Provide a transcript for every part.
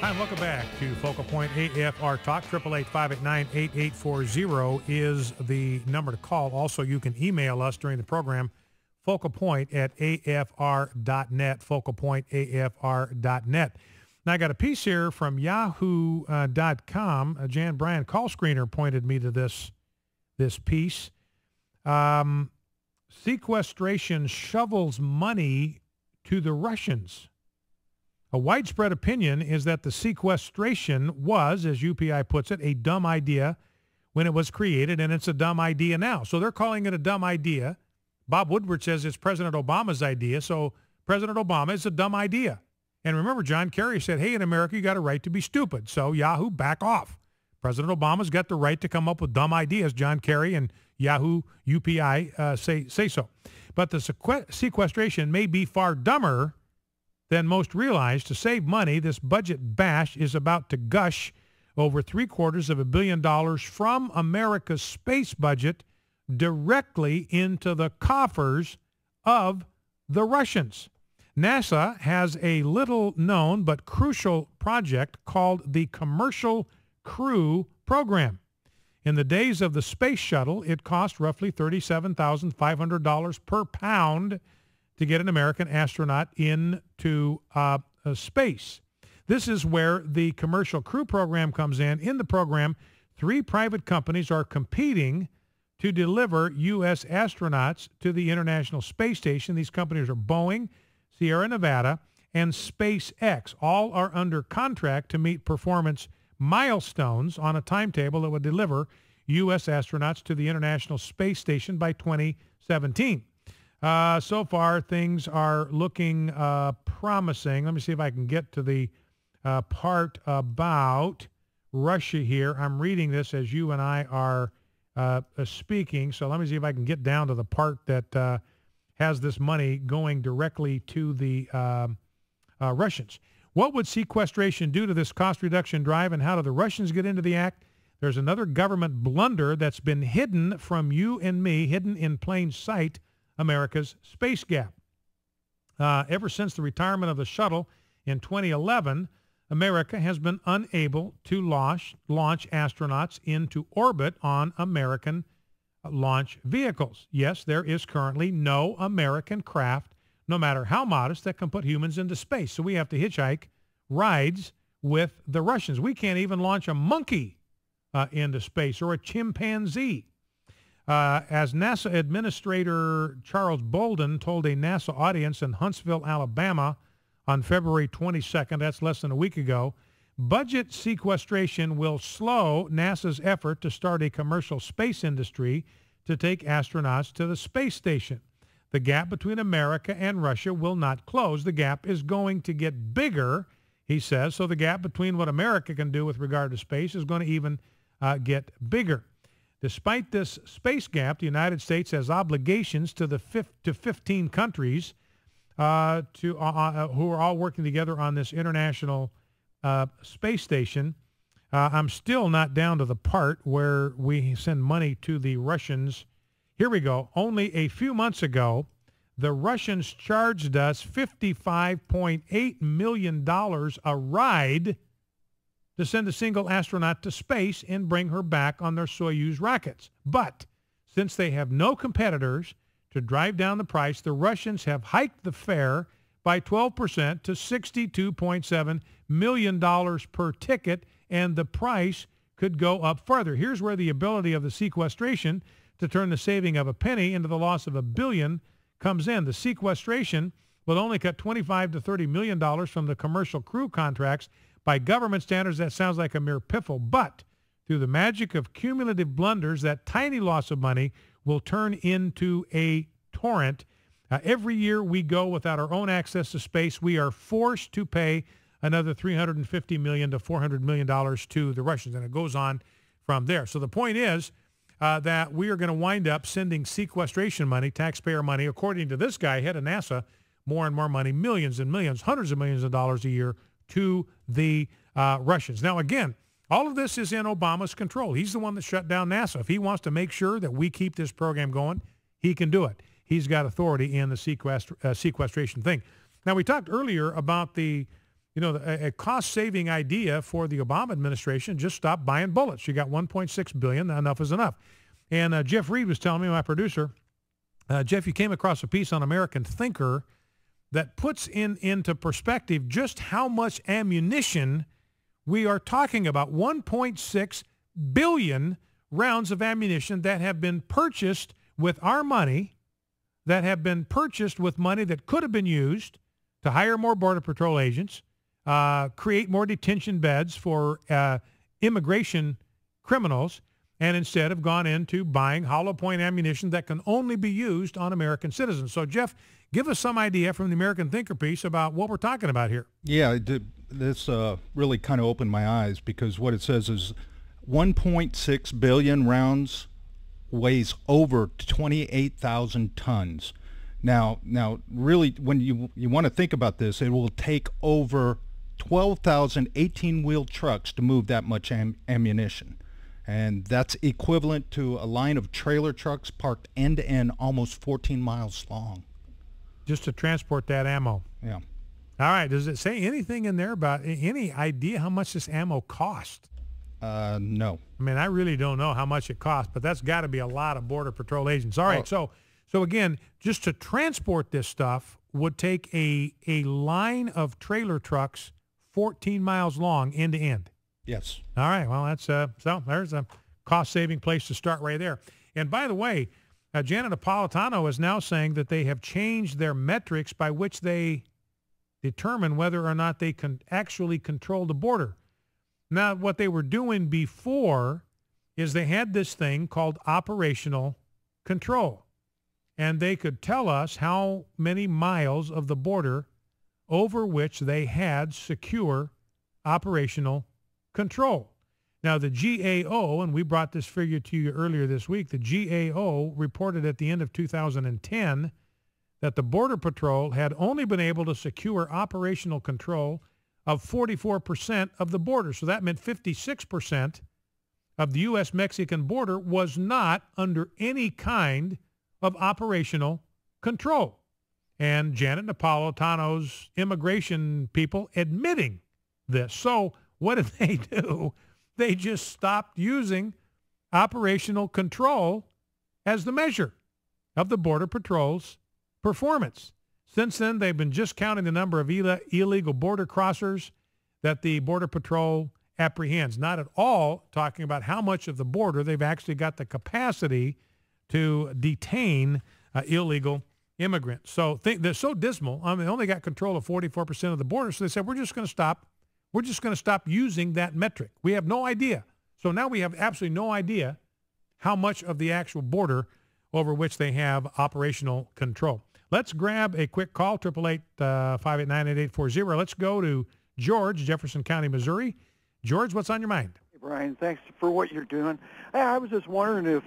Hi, welcome back to Focal Point AFR Talk. 888-589-8840 is the number to call. Also, you can email us during the program, focalpoint@afr.net, focalpointafr.net. Now, I got a piece here from yahoo.com. Jan Bryan, call screener, pointed me to this piece. Sequestration shovels money to the Russians. A widespread opinion is that the sequestration was, as UPI puts it, a dumb idea when it was created, and it's a dumb idea now. So they're calling it a dumb idea. Bob Woodward says it's President Obama's idea, so President Obama is a dumb idea. And remember, John Kerry said, hey, in America, you got a right to be stupid. So Yahoo, back off. President Obama's got the right to come up with dumb ideas. John Kerry and Yahoo, UPI say so. But the sequestration may be far dumber than most realize. To save money, this budget bash is about to gush over $750 million from America's space budget directly into the coffers of the Russians. NASA has a little-known but crucial project called the Commercial Crew Program. In the days of the space shuttle, it cost roughly $37,500 per pound to get an American astronaut into space. This is where the Commercial Crew Program comes in. In the program, 3 private companies are competing to deliver U.S. astronauts to the International Space Station. These companies are Boeing, Sierra Nevada, and SpaceX. All are under contract to meet performance milestones on a timetable that would deliver U.S. astronauts to the International Space Station by 2017. So far, things are looking promising. Let me see if I can get to the part about Russia here. I'm reading this as you and I are speaking, so let me see if I can get down to the part that has this money going directly to the Russians. What would sequestration do to this cost reduction drive, and how do the Russians get into the act? There's another government blunder that's been hidden from you and me, hidden in plain sight: America's space gap. Ever since the retirement of the shuttle in 2011, America has been unable to launch astronauts into orbit on American launch vehicles. Yes, there is currently no American craft, no matter how modest, that can put humans into space. So we have to hitchhike rides with the Russians. We can't even launch a monkey into space, or a chimpanzee. As NASA Administrator Charles Bolden told a NASA audience in Huntsville, Alabama on February 22nd, that's less than a week ago, budget sequestration will slow NASA's effort to start a commercial space industry to take astronauts to the space station. The gap between America and Russia will not close. The gap is going to get bigger, he says. So the gap between what America can do with regard to space is going to even get bigger. Despite this space gap, the United States has obligations to 15 countries who are all working together on this international space station. I'm still not down to the part where we send money to the Russians. Here we go. Only a few months ago, the Russians charged us $55.8 million a ride to send a single astronaut to space and bring her back on their Soyuz rockets. But since they have no competitors to drive down the price, the Russians have hiked the fare by 12% to $62.7 million per ticket, and the price could go up further. Here's where the ability of the sequestration to turn the saving of a penny into the loss of $1 billion comes in. The sequestration will only cut $25 to $30 million from the commercial crew contracts. By government standards, that sounds like a mere piffle, but through the magic of cumulative blunders, that tiny loss of money will turn into a torrent. Every year we go without our own access to space, we are forced to pay another $350 million to $400 million to the Russians, and it goes on from there. So the point is that we are going to wind up sending sequestration money, taxpayer money, according to this guy, head of NASA, more and more money, millions and millions, hundreds of millions of dollars a year to the Russians. Now, again, all of this is in Obama's control. He's the one that shut down NASA. If he wants to make sure that we keep this program going, he can do it. He's got authority in the sequestration thing. Now, we talked earlier about the a cost-saving idea for the Obama administration, just stop buying bullets. You got $1.6 billion. Enough is enough. And Jeff Reed was telling me, my producer, Jeff, you came across a piece on American Thinker that puts into perspective just how much ammunition we are talking about. 1.6 billion rounds of ammunition that have been purchased with our money, that have been purchased with money that could have been used to hire more Border Patrol agents, create more detention beds for immigration criminals, and instead have gone into buying hollow point ammunition that can only be used on American citizens. So, Jeff, give us some idea from the American Thinker piece about what we're talking about here. Yeah, this really kind of opened my eyes, because what it says is 1.6 billion rounds weighs over 28,000 tons. Now, really, when you want to think about this, it will take over 12,000 18-wheel trucks to move that much ammunition. And that's equivalent to a line of trailer trucks parked end-to-end almost 14 miles long. Just to transport that ammo. Yeah. All right. Does it say anything in there about any idea how much this ammo cost? No. I mean, I really don't know how much it costs, but that's got to be a lot of Border Patrol agents. All right. So again, just to transport this stuff would take a line of trailer trucks 14 miles long end to end. Yes. All right. Well, that's so there's a cost-saving place to start right there. And by the way, Janet Napolitano is now saying that they have changed their metrics by which they determine whether or not they can actually control the border. Now, what they were doing before is they had this thing called operational control, and they could tell us how many miles of the border over which they had secure operational control. Now, the GAO, and we brought this figure to you earlier this week, the GAO reported at the end of 2010 that the Border Patrol had only been able to secure operational control of 44% of the border. So that meant 56% of the U.S.-Mexican border was not under any kind of operational control. And Janet Napolitano's immigration people admitting this. So what did they do? They just stopped using operational control as the measure of the Border Patrol's performance. Since then, they've been just counting the number of illegal border crossers that the Border Patrol apprehends, not at all talking about how much of the border they've actually got the capacity to detain illegal immigrants. So they're so dismal. I mean, they only got control of 44% of the border, so they said, we're just going to stop. We're just going to stop using that metric. We have no idea. So now we have absolutely no idea how much of the actual border over which they have operational control. Let's grab a quick call, 888-589-8840. Let's go to George, Jefferson County, Missouri. George, what's on your mind? Hey, Brian, thanks for what you're doing. I was just wondering if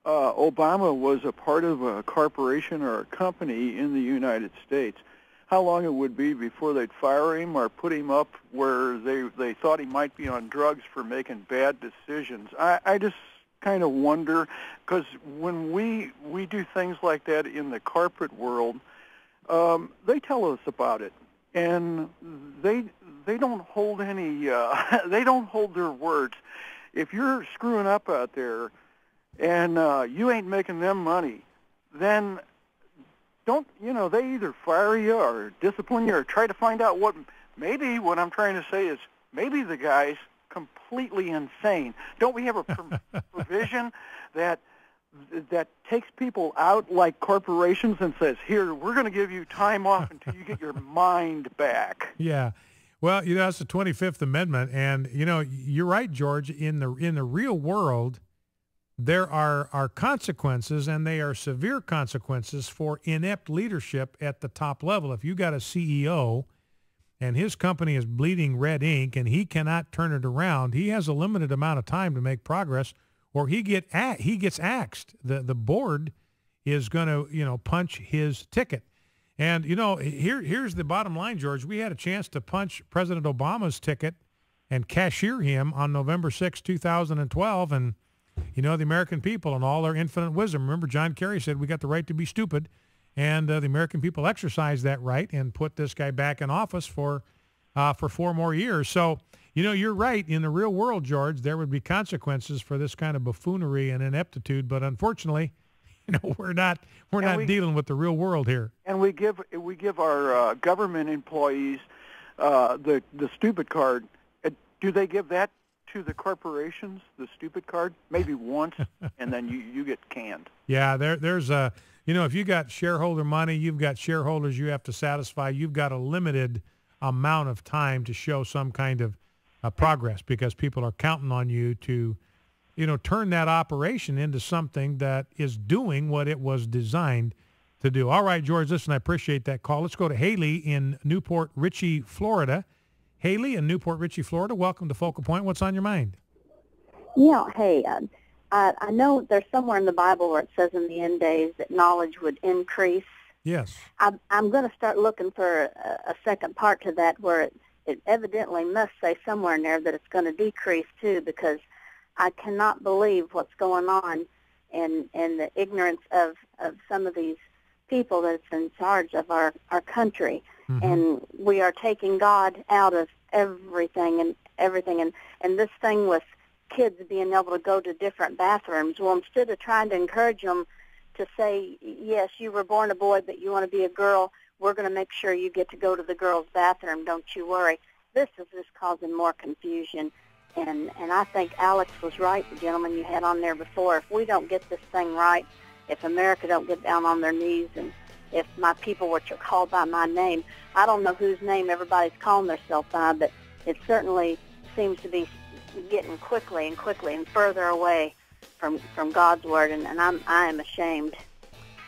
Obama was a part of a corporation or a company in the United States, how long it would be before they'd fire him or put him up where they thought he might be on drugs for making bad decisions. I just kind of wonder, because when we do things like that in the corporate world, they tell us about it, and they don't hold any they don't hold their words. If you're screwing up out there and you ain't making them money, then they either fire you or discipline you or try to find out what I'm trying to say is maybe the guy's completely insane. Don't we have a provision that takes people out like corporations and says, here, we're going to give you time off until you get your mind back? Yeah. Well, that's the 25th Amendment. And, you're right, George. In the real world, there are consequences, and they are severe consequences for inept leadership at the top level. If you got a CEO and his company is bleeding red ink and he cannot turn it around, he has a limited amount of time to make progress, or he gets axed. The board is going to, punch his ticket. And, here's the bottom line, George. We had a chance to punch President Obama's ticket and cashier him on November 6, 2012. And, the American people and all their infinite wisdom. Remember, John Kerry said we got the right to be stupid. And the American people exercised that right and put this guy back in office for 4 more years. So, you're right. In the real world, George, there would be consequences for this kind of buffoonery and ineptitude. But unfortunately, we're not dealing with the real world here. And we give our government employees the stupid card. Do they give that to the corporations, the stupid card? Maybe once, and then you get canned. Yeah, there's a, if you got shareholder money, you've got shareholders you have to satisfy. You've got a limited amount of time to show some kind of progress, because people are counting on you to, turn that operation into something that is doing what it was designed to do. All right, George, listen, I appreciate that call. Let's go to Haley in Newport Richey, Florida. Haley in Newport Richey, Florida, welcome to Focal Point. What's on your mind? Yeah, hey, I know there's somewhere in the Bible where it says in the end days that knowledge would increase. Yes. I'm going to start looking for a second part to that, where it evidently must say somewhere in there that it's going to decrease too, because I cannot believe what's going on and the ignorance of some of these people that's in charge of our country. Mm-hmm. And we are taking God out of everything, and this thing with kids being able to go to different bathrooms. Well, instead of trying to encourage them to say, yes, you were born a boy, but you want to be a girl, we're going to make sure you get to go to the girls' bathroom, don't you worry. This is just causing more confusion. And I think Alex was right, the gentleman you had on there before. If we don't get this thing right, if America don't get down on their knees, and if my people were called by my name, I don't know whose name everybody's calling themselves by, but it certainly seems to be getting quickly and further away from God's word, and I am ashamed.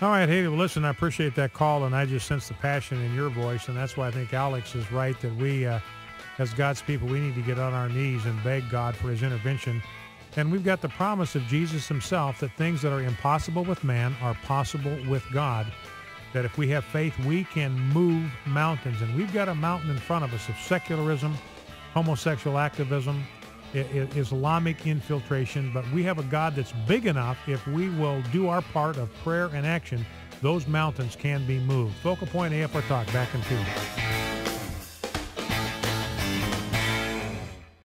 All right, Haley, well, listen, I appreciate that call, and I just sense the passion in your voice, and that's why I think Alex is right, that we, as God's people, we need to get on our knees and beg God for his intervention. And we've got the promise of Jesus himself that things that are impossible with man are possible with God, that if we have faith, we can move mountains. And we've got a mountain in front of us of secularism, homosexual activism, Islamic infiltration, but we have a God that's big enough. If we will do our part of prayer and action, those mountains can be moved. Focal Point AFR Talk, back in 2.